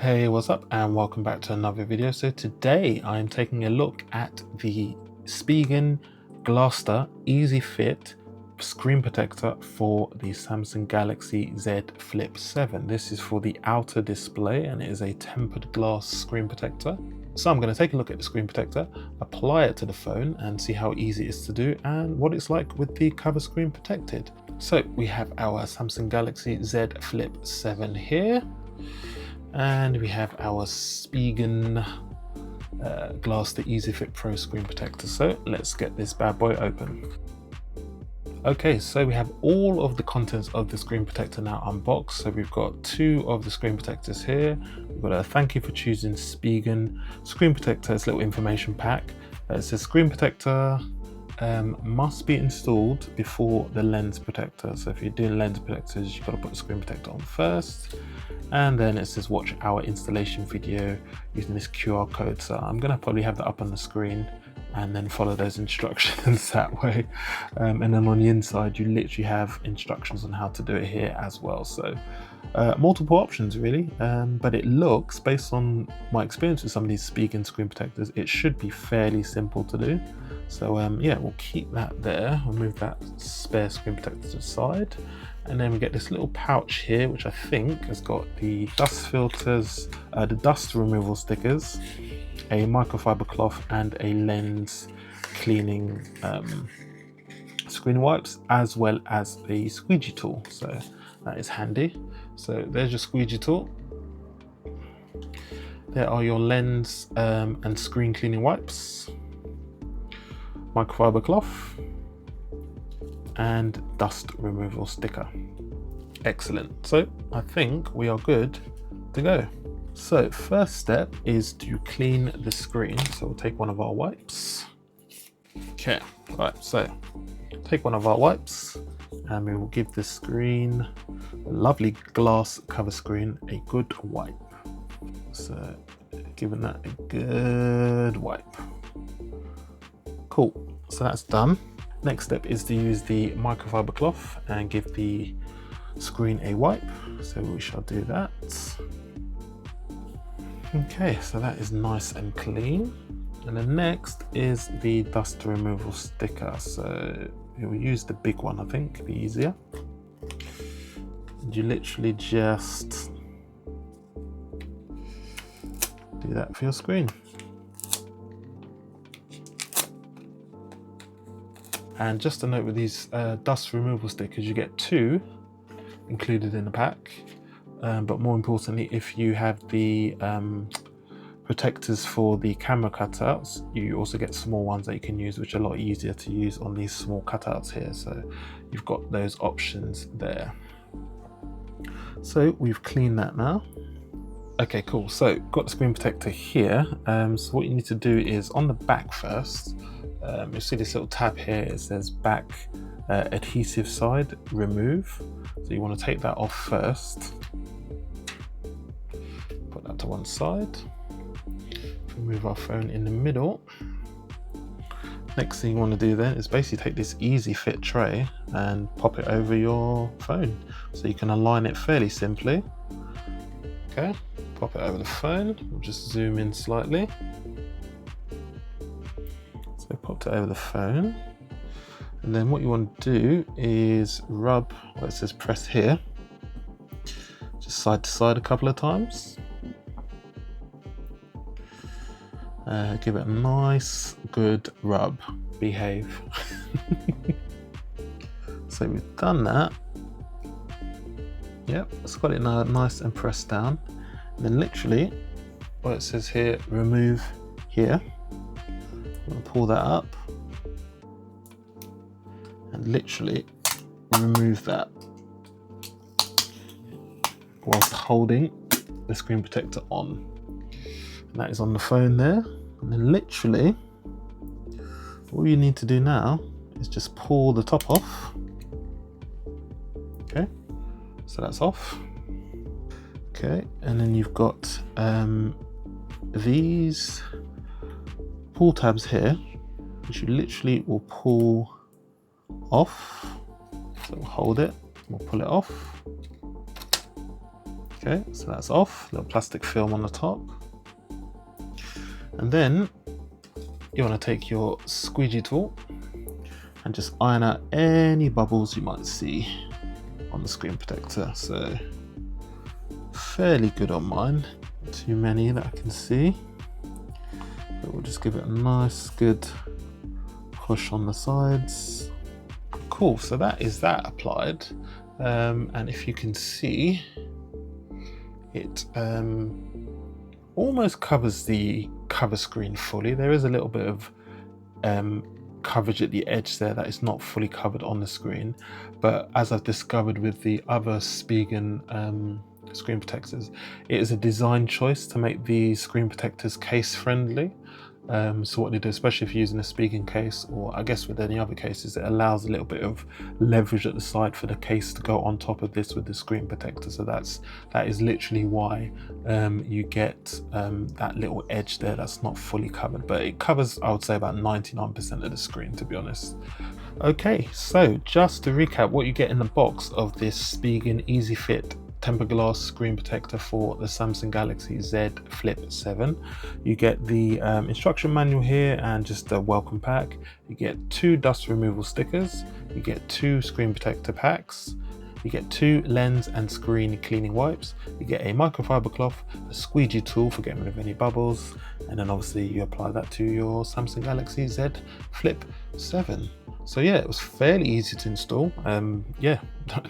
Hey, what's up and welcome back to another video. So today I'm taking a look at the Spigen GlastR Easy Fit screen protector for the Samsung Galaxy Z Flip 7. This is for the outer display and it is a tempered glass screen protector. So I'm going to take a look at the screen protector, apply it to the phone and see how easy it is to do and what it's like with the cover screen protected. So we have our Samsung Galaxy Z Flip 7 here. And we have our Spigen GlastR Easy Fit Pro screen protector. So let's get this bad boy open. Okay, so we have all of the contents of the screen protector now unboxed. So we've got two of the screen protectors here. We've got a thank you for choosing Spigen screen protector. It's a little information pack. It says screen protector must be installed before the lens protector. So if you're doing lens protectors, you've got to put the screen protector on first. And then it says watch our installation video using this QR code. So I'm gonna probably have that up on the screen and then follow those instructions that way. And then on the inside, you literally have instructions on how to do it here as well. So multiple options really, but it looks, based on my experience with some of these Spigen screen protectors, it should be fairly simple to do. So yeah, we'll keep that there. We'll move that spare screen protector to the side. And then we get this little pouch here, which I think has got the dust filters, the dust removal stickers, a microfiber cloth and a lens cleaning screen wipes, as well as a squeegee tool. So that is handy. So there's your squeegee tool. There are your lens and screen cleaning wipes, microfiber cloth, and dust removal sticker. Excellent. So I think we are good to go. So first step is to clean the screen. So we'll take one of our wipes. Okay, right, so take one of our wipes and we will give the screen, the lovely glass cover screen, a good wipe. So giving that a good wipe. Cool, so that's done. Next step is to use the microfiber cloth and give the screen a wipe. So we shall do that. Okay, so that is nice and clean. And then next is the dust removal sticker. So we'll use the big one, I think, it'll be easier. And you literally just do that for your screen. And just a note with these dust removal stickers, you get two included in the pack. But more importantly, if you have the protectors for the camera cutouts, you also get small ones that you can use, which are a lot easier to use on these small cutouts here. So you've got those options there. So we've cleaned that now. Okay, cool. So got the screen protector here. So what you need to do is on the back first, you'll see this little tab here. It says back adhesive side remove. So you want to take that off first. Put that to one side. Remove our phone in the middle. Next thing you want to do then is basically take this Easy Fit tray and pop it over your phone. So you can align it fairly simply. Okay, pop it over the phone. We'll just zoom in slightly. So popped it over the phone. And then what you want to do is rub, well, it says press here, just side to side a couple of times. Give it a nice, good rub. Behave. So we've done that. Yep, it's got it now nice and pressed down. And then literally, what it says here, remove here. I'm going to pull that up. And literally remove that whilst holding the screen protector on. And that is on the phone there. And then literally all you need to do now is just pull the top off. Okay, so that's off. Okay, and then you've got these pull tabs here, which you literally will pull off. So we'll hold it, we'll pull it off. Okay, so that's off, little plastic film on the top. And then you want to take your squeegee tool and just iron out any bubbles you might see on the screen protector. So fairly good on mine, not too many that I can see, but we'll just give it a nice good push on the sides. Cool, so that is that applied, and if you can see, it almost covers the cover screen fully. There is a little bit of coverage at the edge there that is not fully covered on the screen, but as I've discovered with the other Spigen screen protectors, it is a design choice to make the screen protectors case friendly. So what they do, especially if you're using a Spigen case, or I guess with any other cases, it allows a little bit of leverage at the side for the case to go on top of this with the screen protector. So that is literally why you get that little edge there that's not fully covered, but it covers, I would say, about 99% of the screen, to be honest. Okay, so just to recap what you get in the box of this Spigen Easy Fit tempered glass screen protector for the Samsung Galaxy Z Flip 7. You get the instruction manual here and just a welcome pack. You get 2 dust removal stickers. You get 2 screen protector packs. You get 2 lens and screen cleaning wipes. You get a microfiber cloth, a squeegee tool for getting rid of any bubbles, and then obviously you apply that to your Samsung Galaxy Z Flip 7. So yeah, it was fairly easy to install. Yeah,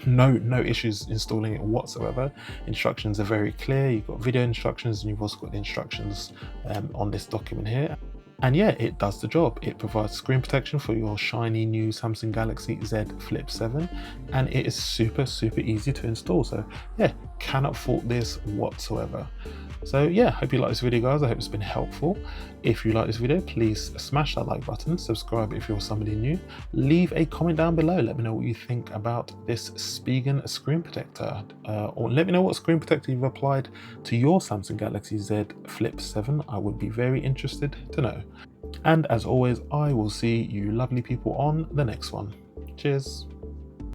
no issues installing it whatsoever. Instructions are very clear. You've got video instructions and you've also got the instructions on this document here. And yeah, it does the job. It provides screen protection for your shiny new Samsung Galaxy Z Flip 7, and it is super easy to install. So yeah, cannot fault this whatsoever. So yeah, hope you like this video, guys. I hope it's been helpful. If you like this video, please smash that like button, subscribe if you're somebody new, leave a comment down below, let me know what you think about this Spigen screen protector, or let me know what screen protector you've applied to your Samsung Galaxy Z Flip 7. I would be very interested to know. And as always, I will see you lovely people on the next one. Cheers.